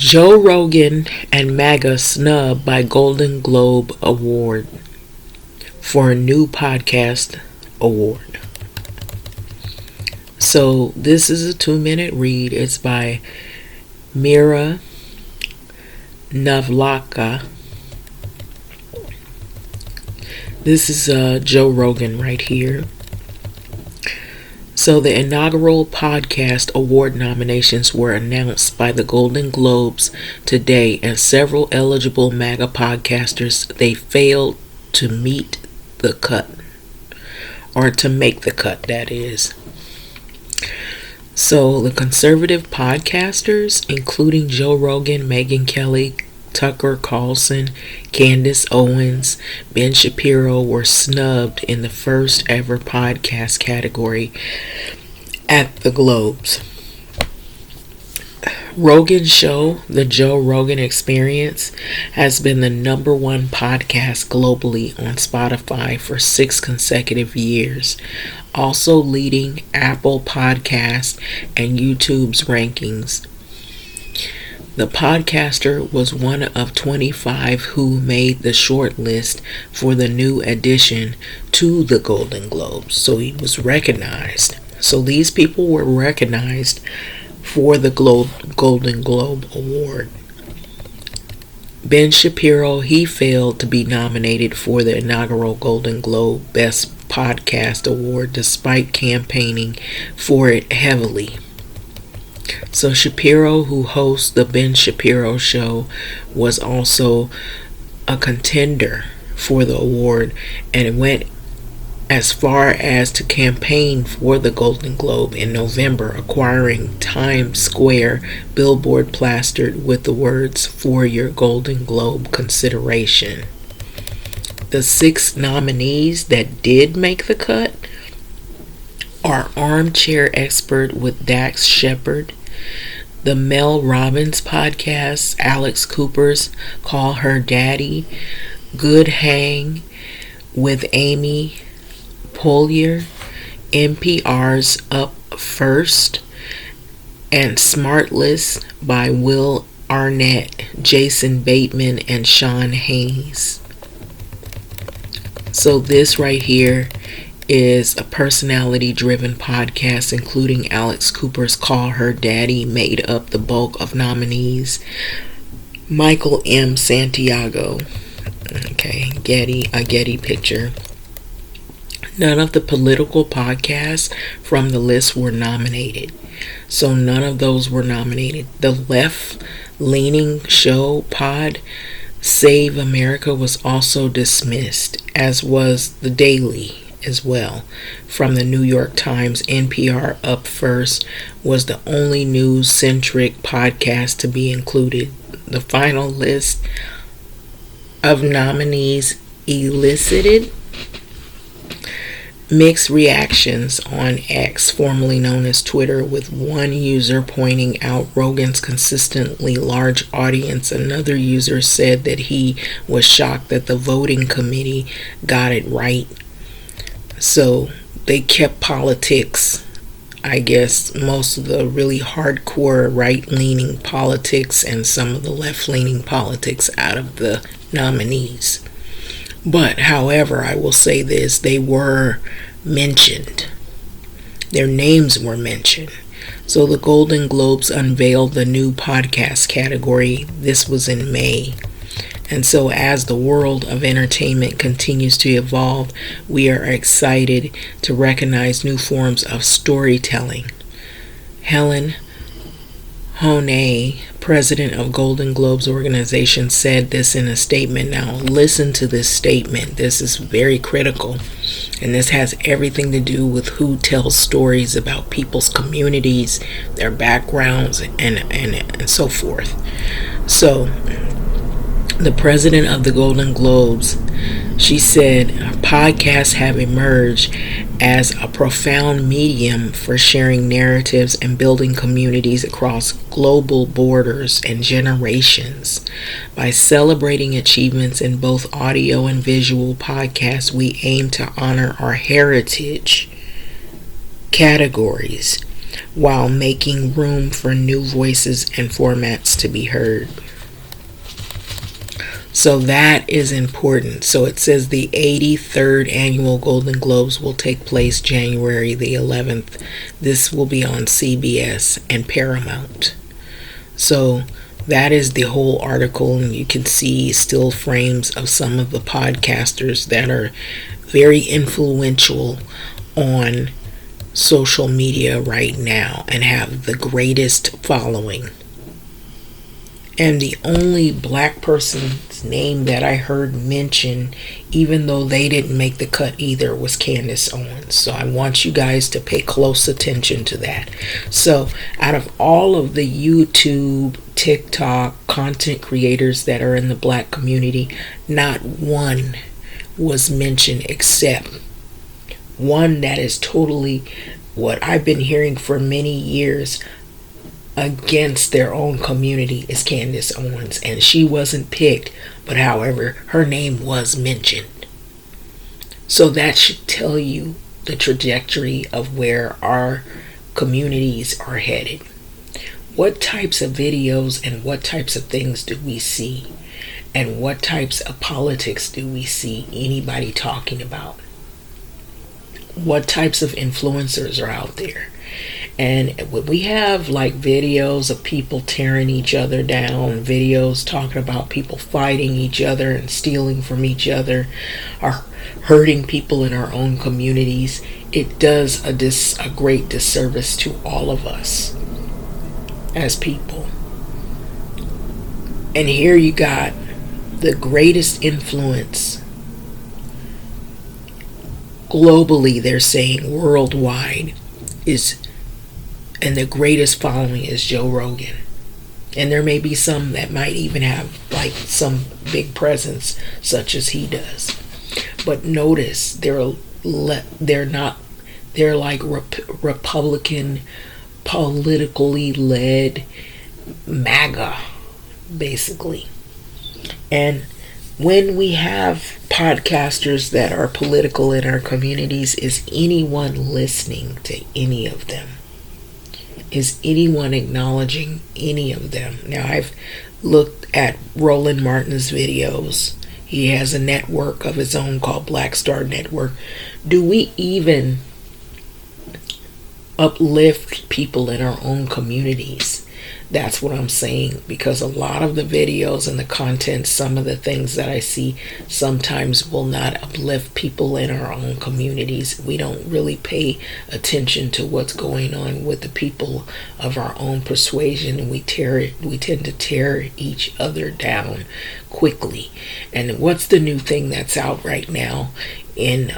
Joe Rogan and MAGA snubbed by Golden Globe Award for a new podcast award. So this is a 2-minute read. It's by Mira Navlaka. This is Joe Rogan right here. So the inaugural podcast award nominations were announced by the Golden Globes today, and several eligible MAGA podcasters, they failed to meet the cut, or to make the cut, that is. So the conservative podcasters, including Joe Rogan, Megyn Kelly, Tucker Carlson, Candace Owens, Ben Shapiro, were snubbed in the first ever podcast category at the Globes. Rogan's show, The Joe Rogan Experience, has been the #1 podcast globally on Spotify for 6 consecutive years, also leading Apple Podcasts and YouTube's rankings. The podcaster was one of 25 who made the short list for the new addition to the Golden Globes. So he was recognized. So these people were recognized for the Golden Globe Award. Ben Shapiro, he failed to be nominated for the inaugural Golden Globe Best Podcast Award despite campaigning for it heavily. So Shapiro, who hosts the Ben Shapiro Show, was also a contender for the award and went as far as to campaign for the Golden Globe in November, acquiring Times Square billboard plastered with the words, "For your Golden Globe consideration." The 6 nominees that did make the cut are Armchair Expert with Dax Shepard, the Mel Robbins podcast, Alex Cooper's Call Her Daddy, Good Hang with Amy Poehler, NPR's Up First, and Smartless by Will Arnett, Jason Bateman, and Sean Hayes. So this right here is a personality-driven podcast, including Alex Cooper's Call Her Daddy, made up the bulk of nominees. Michael M. Santiago. Okay, a Getty picture. None of the political podcasts from the list were nominated. So none of those were nominated. The left-leaning show pod, Save America, was also dismissed, as was The Daily as well. From the New York Times, NPR Up First was the only news-centric podcast to be included. The final list of nominees elicited mixed reactions on X, formerly known as Twitter, with one user pointing out Rogan's consistently large audience. Another user said that he was shocked that the voting committee got it right. So they kept politics, I guess, most of the really hardcore right-leaning politics and some of the left-leaning politics out of the nominees. But, however, I will say this, they were mentioned. Their names were mentioned. So the Golden Globes unveiled the new podcast category. This was in May. And so as the world of entertainment continues to evolve, we are excited to recognize new forms of storytelling. Helen Honey, president of Golden Globes organization, said this in a statement. Now listen to this statement. This is very critical, and this has everything to do with who tells stories about people's communities, their backgrounds, and so forth. So the president of the Golden Globes, she said, podcasts have emerged as a profound medium for sharing narratives and building communities across global borders and generations. By celebrating achievements in both audio and visual podcasts, we aim to honor our heritage categories while making room for new voices and formats to be heard. So that is important. So it says the 83rd annual Golden Globes will take place January the 11th. This will be on CBS and Paramount. So that is the whole article, and you can see still frames of some of the podcasters that are very influential on social media right now and have the greatest following. And the only black person's name that I heard mentioned, even though they didn't make the cut either, was Candace Owens. So I want you guys to pay close attention to that. So out of all of the YouTube, TikTok content creators that are in the black community, not one was mentioned except one that is totally what I've been hearing for many years against their own community is Candace Owens, and she wasn't picked, but however her name was mentioned. So that should tell you the trajectory of where our communities are headed. What types of videos and what types of things do we see, and what types of politics do we see anybody talking about? What types of influencers are out there? And when we have like videos of people tearing each other down, videos talking about people fighting each other and stealing from each other, or hurting people in our own communities, it does a great disservice to all of us as people. And here you got the greatest influence globally, they're saying worldwide, is, and the greatest following is Joe Rogan. And there may be some that might even have like some big presence such as he does. But notice they're like Republican politically led MAGA basically. And when we have podcasters that are political in our communities, is anyone listening to any of them? Is anyone acknowledging any of them? Now, I've looked at Roland Martin's videos. He has a network of his own called Black Star Network. Do we even uplift people in our own communities? That's what I'm saying, because a lot of the videos and the content, some of the things that I see sometimes will not uplift people in our own communities. We don't really pay attention to what's going on with the people of our own persuasion, and we tend to tear each other down quickly. And what's the new thing that's out right now in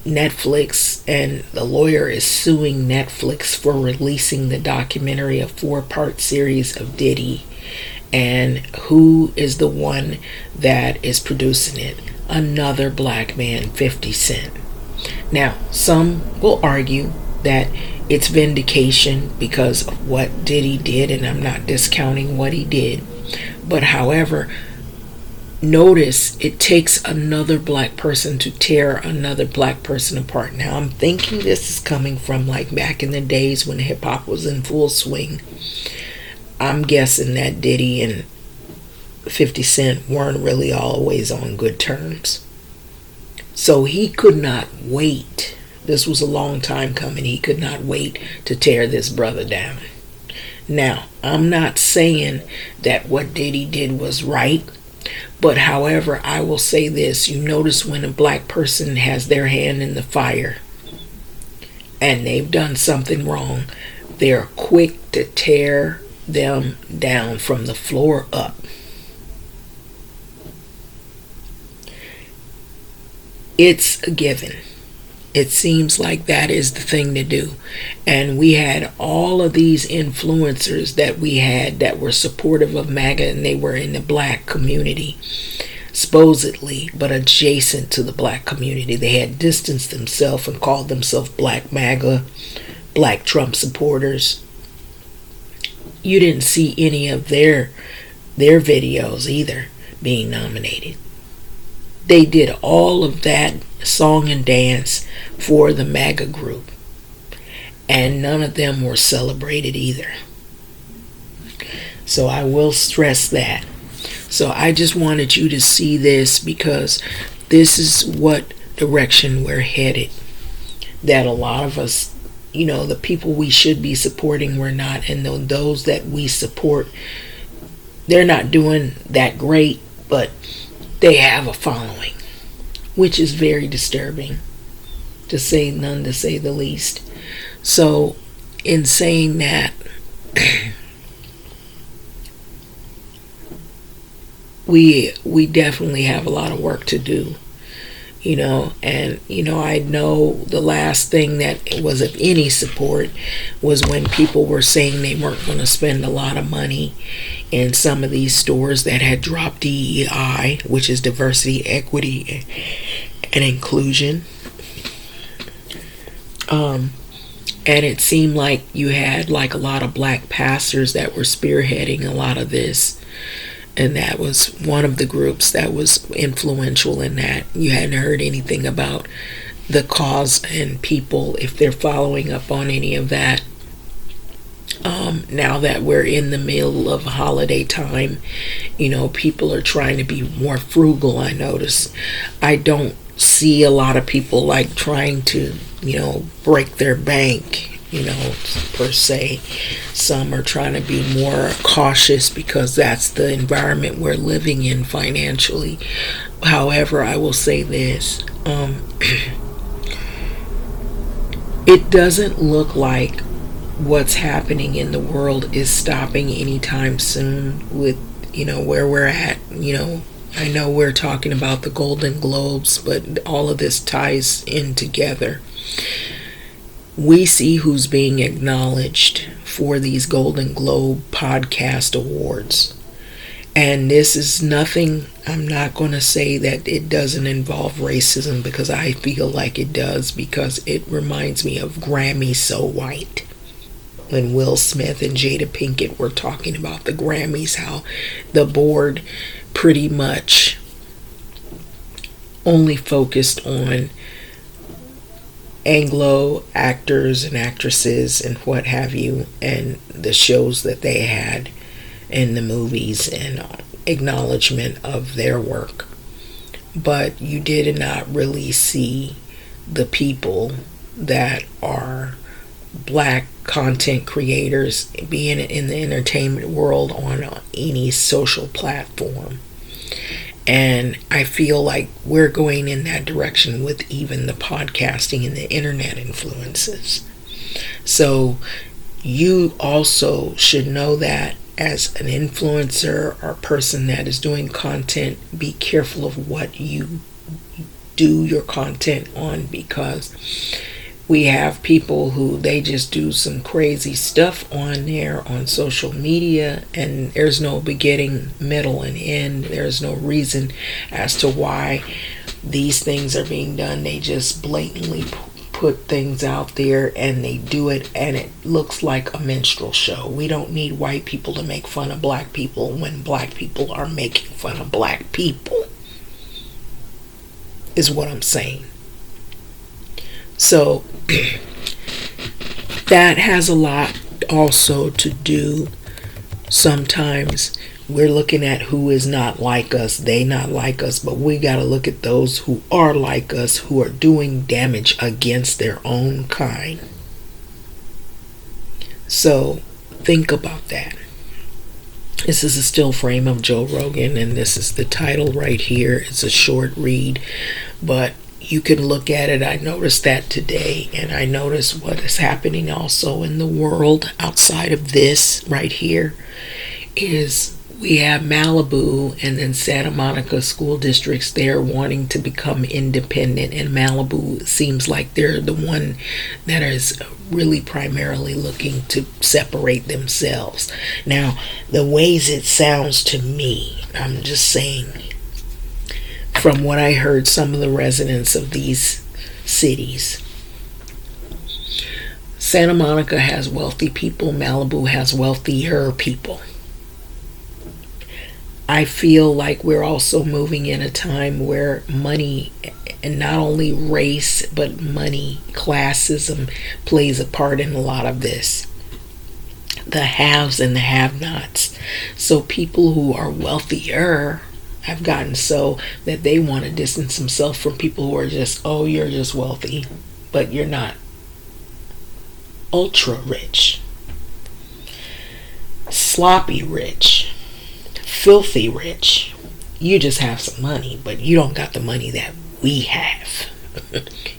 Netflix, and the lawyer is suing Netflix for releasing the documentary, a 4-part series of Diddy, and who is the one that is producing it? Another black man, 50 Cent. Now, some will argue that it's vindication because of what Diddy did, and I'm not discounting what he did, but however, notice it takes another black person to tear another black person apart. Now, I'm thinking this is coming from like back in the days when hip hop was in full swing. I'm guessing that Diddy and 50 Cent weren't really always on good terms. So he could not wait. This was a long time coming. He could not wait to tear this brother down. Now, I'm not saying that what Diddy did was right. But however, I will say this. You notice when a black person has their hand in the fire and they've done something wrong, they're quick to tear them down from the floor up. It's a given. It seems like that is the thing to do. And we had all of these influencers that we had that were supportive of MAGA, and they were in the black community, supposedly, but adjacent to the black community. They had distanced themselves and called themselves Black MAGA, Black Trump supporters. You didn't see any of their videos either being nominated. They did all of that song and dance for the MAGA group. and none of them were celebrated either. So I will stress that. So I just wanted you to see this, because this is what direction we're headed. That a lot of us, the people we should be supporting, we're not. And those that we support, they're not doing that great, but they have a following, which is very disturbing, to say the least. So in saying that, we definitely have a lot of work to do, and I know the last thing that was of any support was when people were saying they weren't going to spend a lot of money in some of these stores that had dropped DEI, which is diversity, equity, and inclusion. And it seemed like you had like a lot of black pastors that were spearheading a lot of this. And that was one of the groups that was influential in that. You hadn't heard anything about the cause and people, if they're following up on any of that. Now that we're in the middle of holiday time, people are trying to be more frugal, I notice. I don't see a lot of people like trying to, break their bank, per se. Some are trying to be more cautious because that's the environment we're living in financially. However, I will say this. It doesn't look like what's happening in the world is stopping anytime soon with, where we're at. I know we're talking about the Golden Globes, but all of this ties in together. We see who's being acknowledged for these Golden Globe podcast awards. And this is nothing, I'm not going to say that it doesn't involve racism, because I feel like it does, because it reminds me of Grammy So White. When Will Smith and Jada Pinkett were talking about the Grammys, how the board pretty much only focused on Anglo actors and actresses and what have you, and the shows that they had in the movies, and acknowledgement of their work. But you did not really see the people that are black content creators being in the entertainment world on any social platform. And I feel like we're going in that direction with even the podcasting and the internet influences. So you also should know that as an influencer or person that is doing content, be careful of what you do your content on, because we have people who they just do some crazy stuff on there on social media, and there's no beginning, middle, and end. There's no reason as to why these things are being done. They just blatantly put things out there and they do it, and it looks like a minstrel show. We don't need white people to make fun of black people when black people are making fun of black people, is what I'm saying. So that has a lot also to do. Sometimes we're looking at who is not like us, they not like us, but we got to look at those who are like us, who are doing damage against their own kind. So think about that. This is a still frame of Joe Rogan, and this is the title right here. It's a short read, but you can look at it. I noticed that today, and I noticed what is happening also in the world outside of this right here is we have Malibu and then Santa Monica school districts. They're wanting to become independent, and Malibu seems like they're the one that is really primarily looking to separate themselves. Now, the ways it sounds to me, I'm just saying, from what I heard some of the residents of these cities, Santa Monica has wealthy people, Malibu has wealthier people. I feel like we're also moving in a time where money And not only race, but money, classism plays a part in a lot of this. The haves and the have-nots. So people who are wealthier have gotten so that they want to distance themselves from people who are just, oh, you're just wealthy, but you're not ultra rich, sloppy rich, filthy rich. You just have some money, but you don't got the money that we have.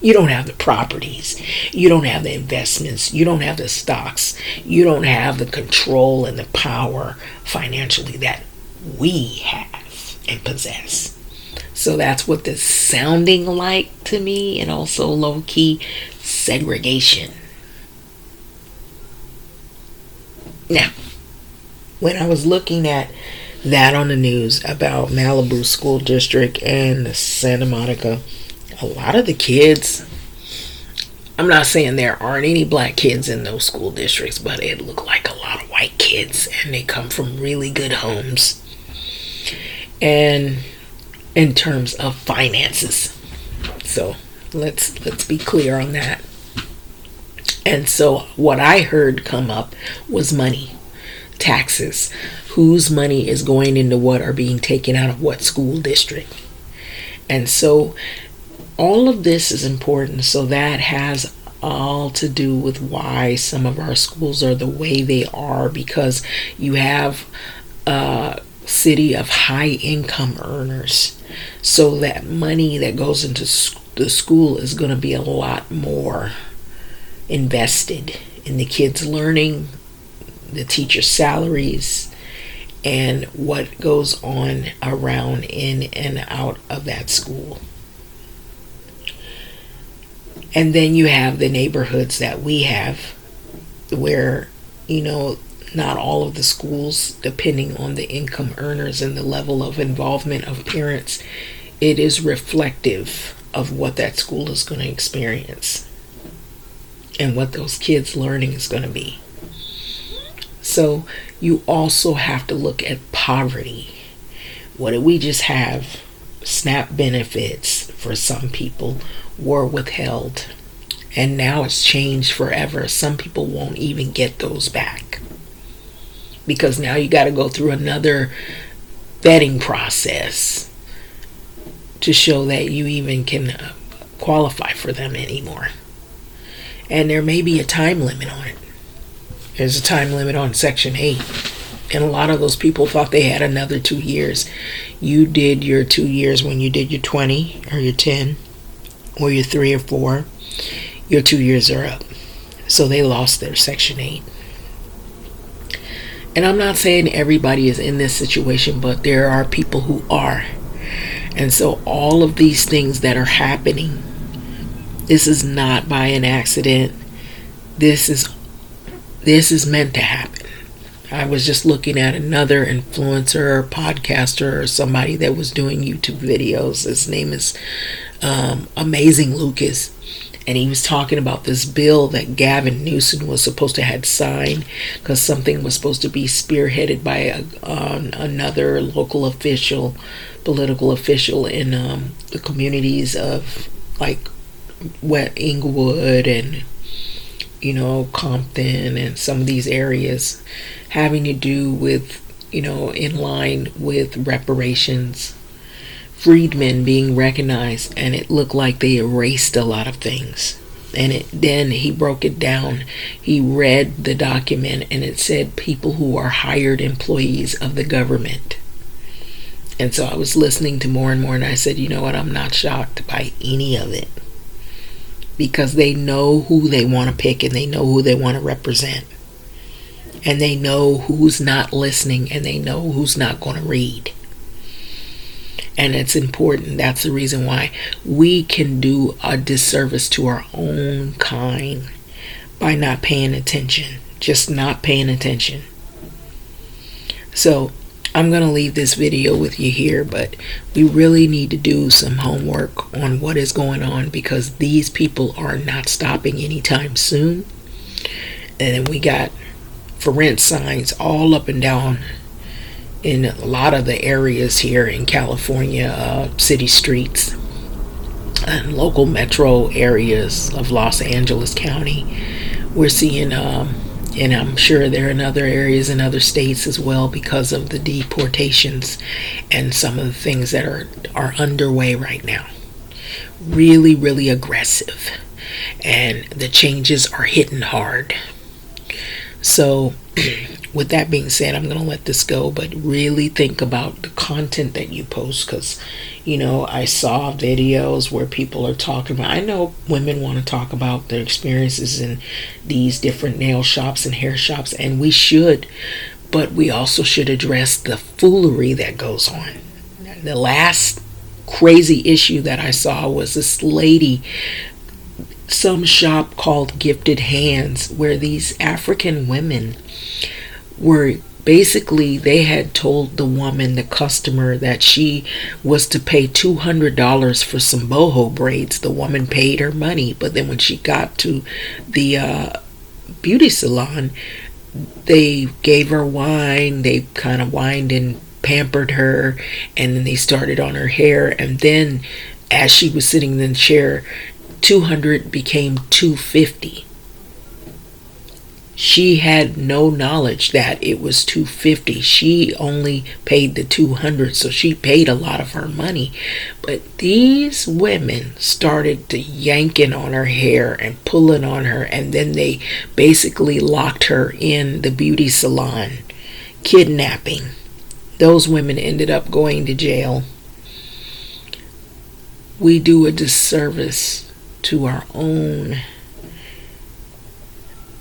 You don't have the properties. You don't have the investments. You don't have the stocks. You don't have the control and the power financially that we have and possess. So that's what this sounding like to me, and also low-key segregation. Now, when I was looking at that on the news about Malibu School District and Santa Monica, a lot of the kids, I'm not saying there aren't any black kids in those school districts, but it looked like a lot of white kids, and they come from really good homes. And in terms of finances, so let's be clear on that. And so what I heard come up was money, taxes, whose money is going into what, or being taken out of what school district. And so all of this is important. So that has all to do with why some of our schools are the way they are, because you have a city of high income earners. So that money that goes into the school is going to be a lot more invested in the kids' learning, the teachers' salaries, and what goes on around in and out of that school. And then you have the neighborhoods that we have where, not all of the schools, depending on the income earners and the level of involvement of parents, it is reflective of what that school is going to experience and what those kids' learning is going to be. So you also have to look at poverty. What did we just have? SNAP benefits for some people were withheld, and now it's changed forever. Some people won't even get those back, because now you got to go through another vetting process to show that you even can qualify for them anymore. And there may be a time limit on it. There's a time limit on Section 8. And a lot of those people thought they had another 2 years. You did your 2 years when you did your 20 or your 10 or your 3 or 4. Your 2 years are up. So they lost their Section 8. And I'm not saying everybody is in this situation, but there are people who are. And so all of these things that are happening, this is not by an accident. This is meant to happen. I was just looking at another influencer or podcaster or somebody that was doing YouTube videos. His name is Amazing Lucas. And he was talking about this bill that Gavin Newsom was supposed to have signed, because something was supposed to be spearheaded by another local official, political official in the communities of like Inglewood and Compton and some of these areas, having to do with, in line with reparations, freedmen being recognized, and it looked like they erased a lot of things. And then he broke it down. He read the document, and it said people who are hired employees of the government. And so I was listening to more and more, and I said, you know what, I'm not shocked by any of it, because they know who they want to pick, and they know who they want to represent, and they know who's not listening, and they know who's not going to read. And it's important. That's the reason why we can do a disservice to our own kind by not paying attention, just not paying attention. So I'm going to leave this video with you here, but we really need to do some homework on what is going on, because these people are not stopping anytime soon. And then we got for rent signs all up and down in a lot of the areas here in California, city streets. and local metro areas of Los Angeles County. We're seeing, and I'm sure there are in other areas in other states as well, because of the deportations and some of the things that are underway right now. Really, really aggressive, and the changes are hitting hard. So, with that being said, I'm going to let this go, but really think about the content that you post, because, I saw videos where people are talking about, I know women want to talk about their experiences in these different nail shops and hair shops, and we should, but we also should address the foolery that goes on. The last crazy issue that I saw was this lady, some shop called Gifted Hands, where these African women were basically, they had told the woman, the customer, that she was to pay $200 for some boho braids. The woman paid her money, but then when she got to the beauty salon, they gave her wine. They kind of wined and pampered her, and then they started on her hair, and then as she was sitting in the chair, 200 became 250. She had no knowledge that it was 250. She only paid the 200, so she paid a lot of her money. But these women started to yanking on her hair and pulling on her, and then they basically locked her in the beauty salon, kidnapping. Those women ended up going to jail. We do a disservice to our own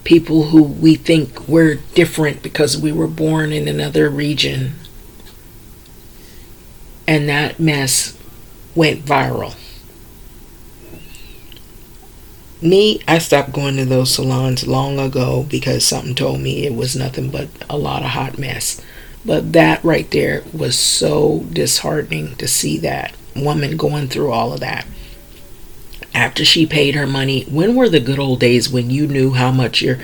people who we think we're different because we were born in another region. And that mess went viral. Me, I stopped going to those salons long ago because something told me it was nothing but a lot of hot mess. But that right there was so disheartening to see that woman going through all of that. After she paid her money, when were the good old days when you knew how much your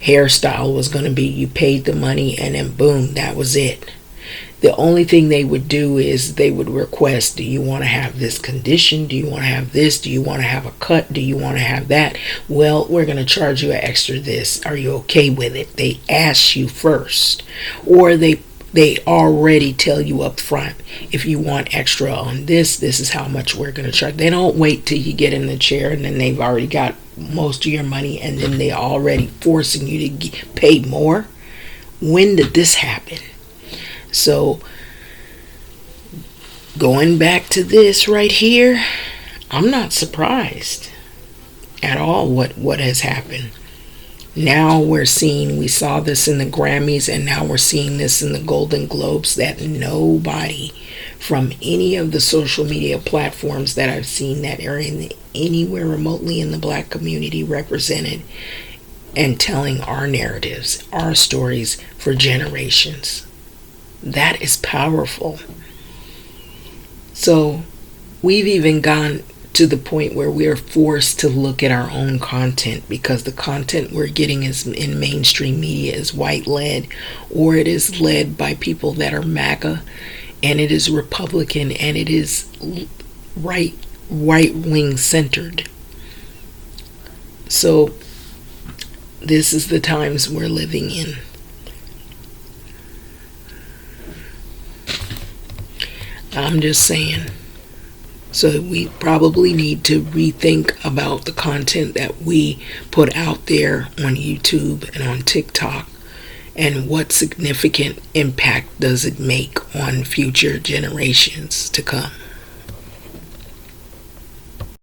hairstyle was going to be? You paid the money and then boom, that was it. The only thing they would do is they would request, do you want to have this condition? Do you want to have this? Do you want to have a cut? Do you want to have that? Well, we're going to charge you an extra this. Are you okay with it? They ask you first, or they already tell you up front, if you want extra on this is how much we're going to charge. They don't wait till you get in the chair and then they've already got most of your money and then they're already forcing you to pay more. When did this happen? So going back to this right here, I'm not surprised at all what has happened. Now we saw this in the Grammys, and now we're seeing this in the Golden Globes, that nobody from any of the social media platforms that I've seen that are anywhere remotely in the black community represented and telling our narratives, our stories for generations. That is powerful. So we've even gone to the point where we are forced to look at our own content, because the content we're getting is in mainstream media is white led, or it is led by people that are MAGA, and it is Republican, and it is right wing centered. So this is the times we're living in. I'm just saying. So we probably need to rethink about the content that we put out there on YouTube and on TikTok, and what significant impact does it make on future generations to come.